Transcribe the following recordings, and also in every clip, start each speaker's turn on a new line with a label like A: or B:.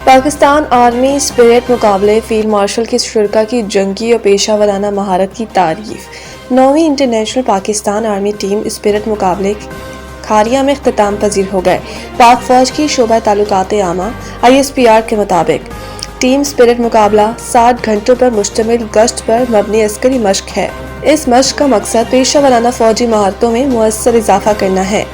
A: Pakistan army spirit مقابلے field marshal K شرکاء کی جنگی اور پیشہ ورانہ مہارت کی تعریف۔ 9ویں international Pakistan army team spirit مقابلے کھاریا میں اختتام پذیر ہو گئے۔ پاک فوج کی شعبہ تعلقات عامہ ISPR کے مطابق ٹیم اسپرٹ مقابلہ 60 گھنٹوں پر مشتمل گشت پر مبنی عسکری مشق ہے۔ اس مشق کا مقصد پیشہ ورانہ فوجی مہارتوں میں مؤثر اضافہ کرنا ہے۔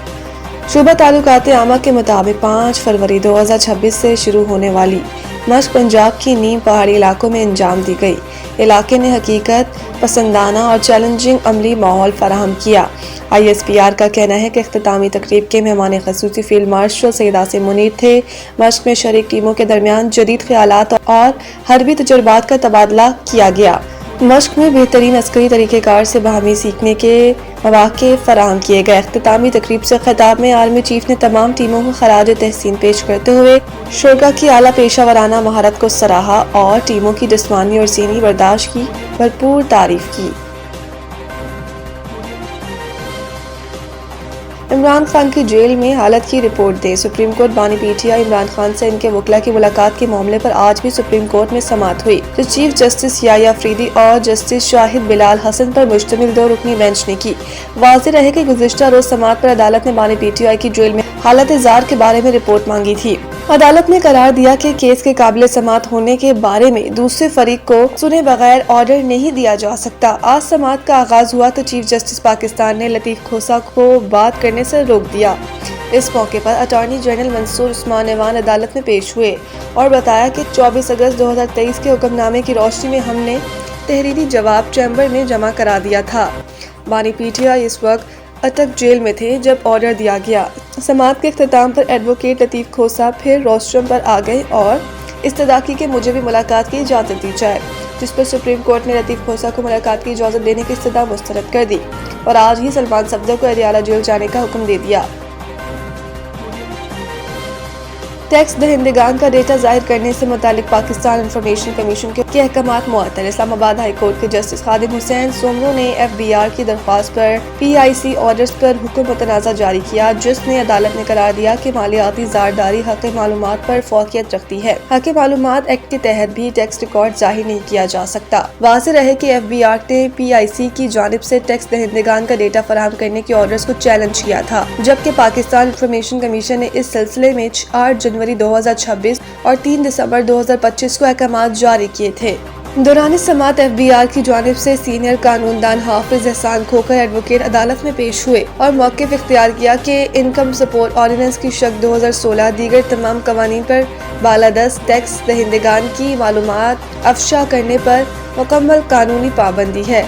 A: شعبہ تعلقات عامہ کے مطابق 5 فروری 2026 سے شروع ہونے والی مشق پنجاب کی نیم پہاڑی علاقوں میں انجام دی گئی۔ علاقے نے حقیقت پسندانہ اور چیلنجنگ عملی ماحول فراہم کیا۔ ISPR کا کہنا ہے کہ اختتامی تقریب کے مہمان خصوصی فیلڈ مارشل سید عاصم منیر تھے۔ مشق میں شریک ٹیموں کے درمیان جدید خیالات اور حربی تجربات کا تبادلہ کیا گیا۔ مشق میں بہترین عسکری طریقہ کار سے باہمی سیکھنے کے مواقع فراہم کیے گئے۔ اختتامی تقریب سے خطاب میں آرمی چیف نے تمام ٹیموں کو خراج تحسین پیش کرتے ہوئے شرکاء کی اعلیٰ پیشہ ورانہ مہارت کو سراہا اور ٹیموں کی جسمانی اور ذہنی برداشت کی بھرپور تعریف کی۔ عمران خان کی جیل میں حالت کی رپورٹ دیں۔ سپریم کورٹ بانی PTI عمران خان سے ان کے وکلاء کی ملاقات کے معاملے پر آج بھی سپریم کورٹ میں سماعت ہوئی، جو چیف جسٹس یحییٰ افریدی اور جسٹس شاہد بلال حسن پر مشتمل 2 رکنی بینچ نے کی۔ واضح رہے کہ گزشتہ روز سماعت پر عدالت نے بانی PTI کی جیل میں حالت زار کے بارے میں رپورٹ مانگی تھی۔ عدالت نے قرار دیا کہ کیس کے قابل سماعت ہونے کے بارے میں دوسرے فریق کو سنے بغیر آرڈر نہیں دیا جا سکتا۔ آج سماعت کا آغاز ہوا تو چیف جسٹس پاکستان نے لطیف کھوسہ کو بات کرنے سے روک دیا۔ اس موقع پر اٹارنی جنرل منصور عثمان ایوان عدالت میں پیش ہوئے اور بتایا کہ 24 اگست 2023 کے حکم نامے کی روشنی میں ہم نے تحریری جواب چیمبر میں جمع کرا دیا تھا۔ بانی PTI اس وقت اٹک جیل میں تھے جب آرڈر دیا گیا۔ سماعت کے اختتام پر ایڈوکیٹ لطیف کھوسہ پھر روسٹرم پر آ گئے اور استدعا کی کہ مجھے بھی ملاقات کی اجازت دی جائے، جس پر سپریم کورٹ نے لطیف کھوسہ کو ملاقات کی اجازت دینے کی استدعا مسترد کر دی اور آج ہی سلمان صفدر کو اڈیالہ جیل جانے کا حکم دے دیا۔ ٹیکس دہندگان کا ڈیٹا ظاہر کرنے سے متعلق پاکستان انفارمیشن کمیشن کے احکامات معطل۔ اسلام آباد ہائی کورٹ کے جسٹس خادم حسین سومرو نے FBR کی درخواست پر PIC آرڈرز پر حکم متنازع جاری کیا، جس میں عدالت نے قرار دیا کہ مالیاتی زارداری حق معلومات پر فوقیت رکھتی ہے۔ حق معلومات ایکٹ کے تحت بھی ٹیکس ریکارڈ ظاہر نہیں کیا جا سکتا۔ واضح رہے کہ FBR نے PIC کی جانب سے ٹیکس دہندگان کا ڈیٹا فراہم کرنے کے آرڈرز کو چیلنج کیا تھا، جبکہ پاکستان انفارمیشن کمیشن نے اس سلسلے میں 8 جنوری 2026 اور 3 دسمبر 2025 کو احکامات جاری کیے تھے۔ دوران سماعت FBR کی جانب سے سینئر قانون دان حافظ احسان کھوکھر ایڈوکیٹ عدالت میں پیش ہوئے اور موقف اختیار کیا کہ انکم سپورٹ آرڈیننس کی شق 2016 دیگر تمام قوانین پر بالادست ٹیکس دہندگان کی معلومات افشا کرنے پر مکمل قانونی پابندی ہے۔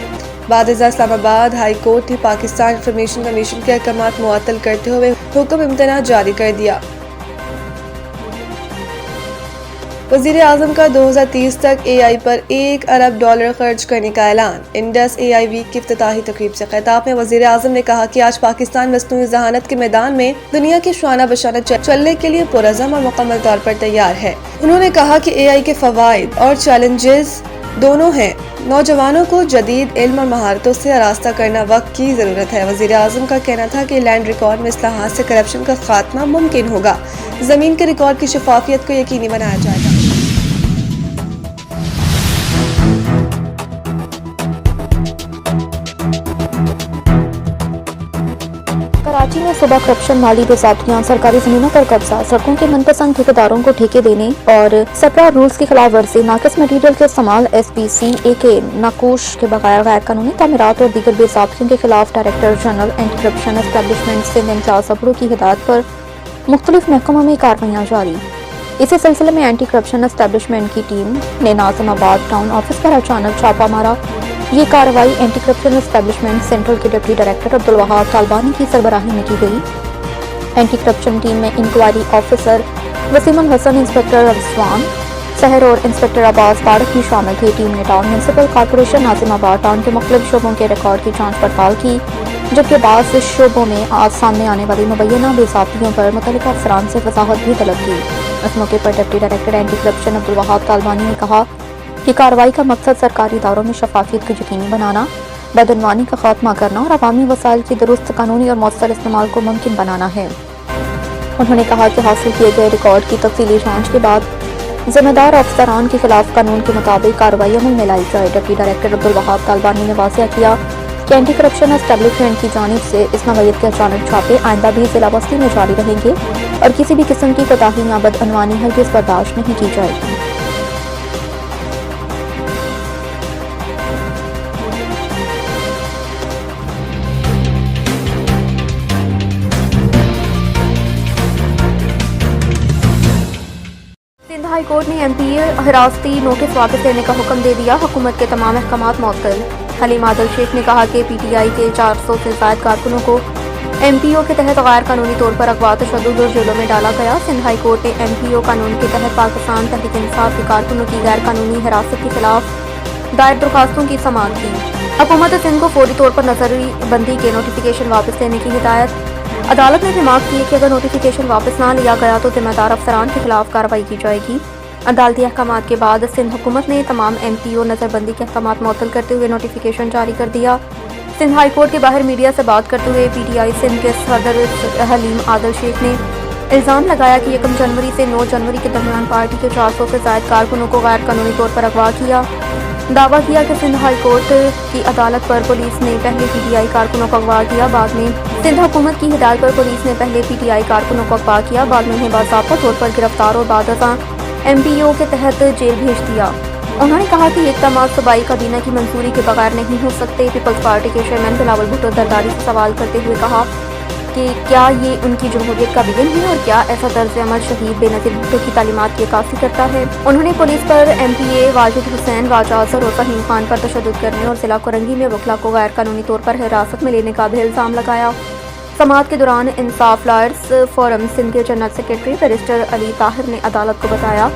A: بعد ازاں اسلام آباد ہائی کورٹ نے پاکستان انفارمیشن کمیشن کے احکامات معطل کرتے ہوئے حکم امتناع جاری کر دیا۔ وزیر اعظم کا 2030 تک AI پر $1 ارب خرچ کرنے کا اعلان۔ انڈس AI ویک کی افتتاحی تقریب سے خطاب میں وزیر اعظم نے کہا کہ آج پاکستان مصنوعی ذہانت کے میدان میں دنیا کے شانہ بشانہ چلنے کے لیے پرعزم اور مکمل طور پر تیار ہے۔ انہوں نے کہا کہ AI کے فوائد اور چیلنجز دونوں ہیں۔ نوجوانوں کو جدید علم اور مہارتوں سے آراستہ کرنا وقت کی ضرورت ہے۔ وزیر اعظم کا کہنا تھا کہ لینڈ ریکارڈ میں اصلاحات سے کرپشن کا خاتمہ ممکن ہوگا۔ زمین کے ریکارڈ کی شفافیت کو یقینی بنایا جائے گا۔
B: کراچی میں صبح کرپشن مالی بزاعتیاں، سرکاری زمینوں پر قبضہ، سڑکوں کے من پسند ٹھیکیداروں کو ٹھیکے دینے اور سپرا رولز کی خلاف ورزی، ناقص مٹیریل کے استعمال، SPCA کے نقوش کے بغیر غیر قانونی تعمیرات اور دیگر بے ضابطگیوں کے خلاف director general anti corruption establishment Sindh Imtiaz Abro کی ہدایت پر مختلف محکموں میں کارروائیاں جاری۔ اسی سلسلے میں اینٹی کرپشن اسٹیبلشمنٹ کی ٹیم نے ناظم آباد ٹاؤن آفس پر اچانک چھاپہ مارا۔ یہ کارروائی اینٹی کرپشن اسٹیبلشمنٹ سینٹرل کے ڈپٹی ڈائریکٹر عبدالوہاب طالبانی کی سربراہی میں کی گئی۔ اینٹی کرپشن ٹیم میں انکوائری آفیسر وسیم الحسن، انسپکٹر رضوان سحر اور انسپکٹر عباس بارک بھی شامل تھے۔ ٹیم نے ٹاؤن میونسپل کارپوریشن ناظم آباد ٹاؤن کے مختلف شعبوں کے ریکارڈ کی جانچ پڑتال کی، جبکہ بعض شعبوں میں آج سامنے آنے والی مبینہ بے ضابطگیوں پر متعلقہ افسران سے وضاحت بھی طلب کی۔ اس موقع پر deputy director anti corruption Abdul Wahab Talbani نے کہا کہ کارروائی کا مقصد سرکاری اداروں میں شفافیت کو یقینی بنانا، بدعنوانی کا خاتمہ کرنا اور عوامی وسائل کی درست قانونی اور مؤثر استعمال کو ممکن بنانا ہے۔ انہوں نے کہا کہ حاصل کیے گئے ریکارڈ کی تفصیلی جانچ کے بعد ذمہ دار افسران کے خلاف قانون کے مطابق کارروائی عمل میں لائی جائے۔ ڈپٹی ڈائریکٹر عبدالوہاب طالبانی نے واضح کیا کہ اینٹی کرپشن اسٹیبلشمنٹ کی جانب سے اس نوعیت کے اچانک چھاپے آئندہ بھی ضلع بستی میں جاری رہیں گے اور کسی بھی قسم کی کوتاہی یا بدعنوانی ہرگز برداشت نہیں کی جائے گی۔ سندھ ہائی کورٹ نے MP حراستی نوٹس واپس لینے کا حکم دے دیا۔ حکومت کے تمام احکامات معطل۔ حلیم عادل شیخ نے کہا کہ PTI کے 400 سے زائد کارکنوں کو MPO کے تحت غیر قانونی طور پر اغوا، تشدد اور جیلوں میں ڈالا گیا۔ سندھ ہائی کورٹ نے MPO قانون کے تحت پاکستان تحریک انصاف کے کارکنوں کی غیر قانونی حراست کے خلاف دائر درخواستوں کی سماعت کی۔ حکومت سندھ کو فوری طور پر نظری بندی کے نوٹیفیکیشن واپس لینے کی ہدایت۔ عدالت نے ریمارک کی کہ اگر نوٹیفیکیشن واپس نہ لیا گیا تو ذمہ دار افسران کے خلاف کارروائی کی جائے گی۔ عدالتی احکامات کے بعد سندھ حکومت نے تمام MPO نظر بندی کے احکامات معطل کرتے ہوئے نوٹیفیکیشن جاری کر دیا۔ سندھ ہائی کورٹ کے باہر میڈیا سے بات کرتے ہوئے PTI سندھ کے صدر حلیم عادل شیخ نے الزام لگایا کہ 1 جنوری سے 9 جنوری کے درمیان پارٹی کے 400 سے زائد کارکنوں کو غیر قانونی طور پر اغوا کیا۔ دعویٰ کیا کہ سندھ ہائی کورٹ کی عدالت پر پولیس نے پہلے PTI کارکنوں کو اغوا کیا، بعد میں سندھ حکومت کی ہدایت پر پولیس نے پہلے PTI کارکنوں کو اغوا کیا، بعد میں انہیں باضابطہ طور پر گرفتار اور بعد ازاں MPO کے تحت جیل بھیج دیا۔ انہوں نے کہا کہ یہ اقدامات صوبائی کابینہ کی منظوری کے بغیر نہیں ہو سکتے۔ پیپلز پارٹی کے چیئرمین بلاول بھٹو زرداری سے سوال کرتے ہوئے کہا کہ کیا یہ ان کی جمہوریت کا وژن ہے اور کیا ایسا طرز عمل شہید بے نظیر بھٹو کی تعلیمات کی عکاسی کرتا ہے؟ انہوں نے پولیس پر MPA واجد حسین، واجہ اظہر اور فہیم خان پر تشدد کرنے اور ضلع کورنگی میں وکلا کو غیر قانونی طور پر حراست میں لینے کا بھی الزام لگایا۔ سماعت کے دوران انصاف لائرز فورم سندھ کے جنرل سیکرٹری بیرسٹر علی طاہر نے عدالت کو بتایا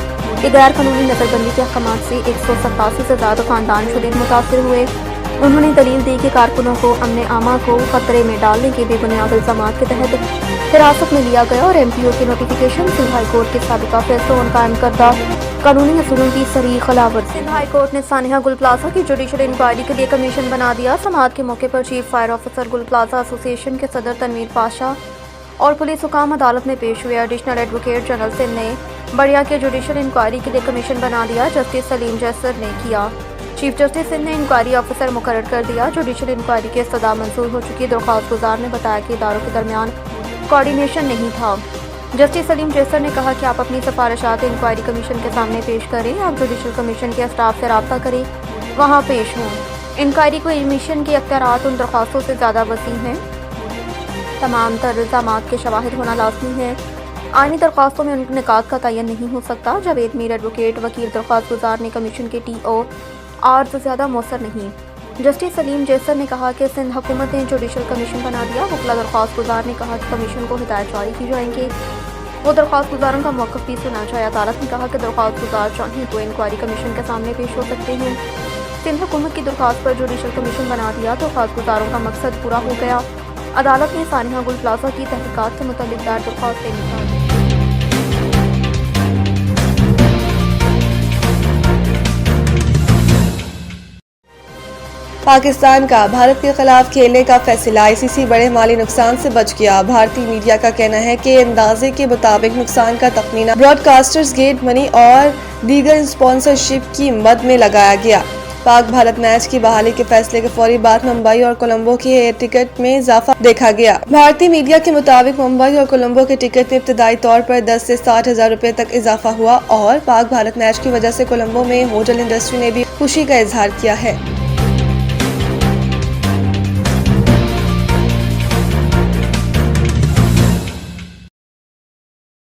B: کہ غیر قانونی نظر بندی کے احکامات سے 187 سے زیادہ خاندان شدید متاثر ہوئے۔ انہوں نے دلیل دی کہ کارکنوں کو امن عامہ کو خطرے میں ڈالنے کے بے بنیاد الزامات کے تحت حراست میں لیا گیا اور MPO کے نوٹیفیکیشن سندھ ہائی کورٹ کے سابقہ فیصلوں اور قائم کردہ قانونی اصولوں کی صریح خلاف ورزی۔ سندھ ہائی کورٹ نے سانحہ گل پلازہ کی جوڈیشل انکوائری کے لیے کمیشن بنا دیا۔ سماعت کے موقع پر چیف فائر آفیسر گل پلازہ ایسوسی ایشن کے صدر تنویر پاشا اور پولیس حکام عدالت میں پیش ہوئے۔ ایڈیشنل ایڈوکیٹ جنرل سندھ نے بڑیا کے جوڈیشل انکوائری کے لیے کمیشن بنا دیا۔ جسٹس سلیم جیسر نے کیا۔ چیف جسٹس سندھ نے انکوائری آفیسر مقرر کر دیا۔ جوڈیشل انکوائری کی استدعا منظور ہو چکی۔ درخواست گزار نے بتایا کہ اداروں کے درمیان کوارڈینیشن نہیں تھا۔ جسٹس سلیم جیسر نے کہا کہ آپ اپنی سفارشات انکوائری کمیشن کے سامنے پیش کریں، آپ جوڈیشل کمیشن کے اسٹاف سے رابطہ کریں، وہاں پیش ہوں۔ انکوائری کمیشن کے اختیارات ان درخواستوں سے زیادہ وسیع ہیں۔ تمام تر الزامات کے شواہد ہونا لازمی ہے۔ آئینی درخواستوں میں ان نکات کا تعین نہیں ہو سکتا۔ جاوید میر ایڈوکیٹ وکیل درخواست گزار نے کمیشن کے TOR سے زیادہ مؤثر نہیں۔ جسٹس سلیم جیسر نے کہا کہ سندھ حکومت نے جوڈیشل کمیشن بنا دیا۔ وکلا درخواست گزار نے کہا کہ کمیشن کو ہدایت جاری کی جائیں گے وہ درخواست گزاروں کا موقف بھی سنا جائے۔ عدالت نے کہا کہ درخواست گزار چاہیں تو انکوائری کمیشن کے سامنے پیش ہو سکتے ہیں۔ سندھ حکومت کی درخواست پر جوڈیشل کمیشن بنا دیا۔ درخواست گزاروں کا مقصد پورا ہو گیا۔ عدالت نے سانحہ گل پلازہ کی تحقیقات سے متعلق دائر درخواست سے انکار کیا۔
A: پاکستان کا بھارت کے خلاف کھیلنے کا فیصلہ ICC بڑے مالی نقصان سے بچ گیا۔ بھارتی میڈیا کا کہنا ہے کہ اندازے کے مطابق نقصان کا تخمینہ براڈ کاسٹرز گیٹ منی اور دیگر اسپانسرشپ کی مد میں لگایا گیا۔ پاک بھارت میچ کی بحالی کے فیصلے کے فوری بعد ممبئی اور کولمبو کے ایئر ٹکٹ میں اضافہ دیکھا گیا۔ بھارتی میڈیا کے مطابق ممبئی اور کولمبو کے ٹکٹ میں ابتدائی طور پر 10 سے 60 ہزار روپے تک اضافہ ہوا اور پاک بھارت میچ کی وجہ سے کولمبو میں ہوٹل انڈسٹری نے بھی خوشی کا اظہار کیا ہے۔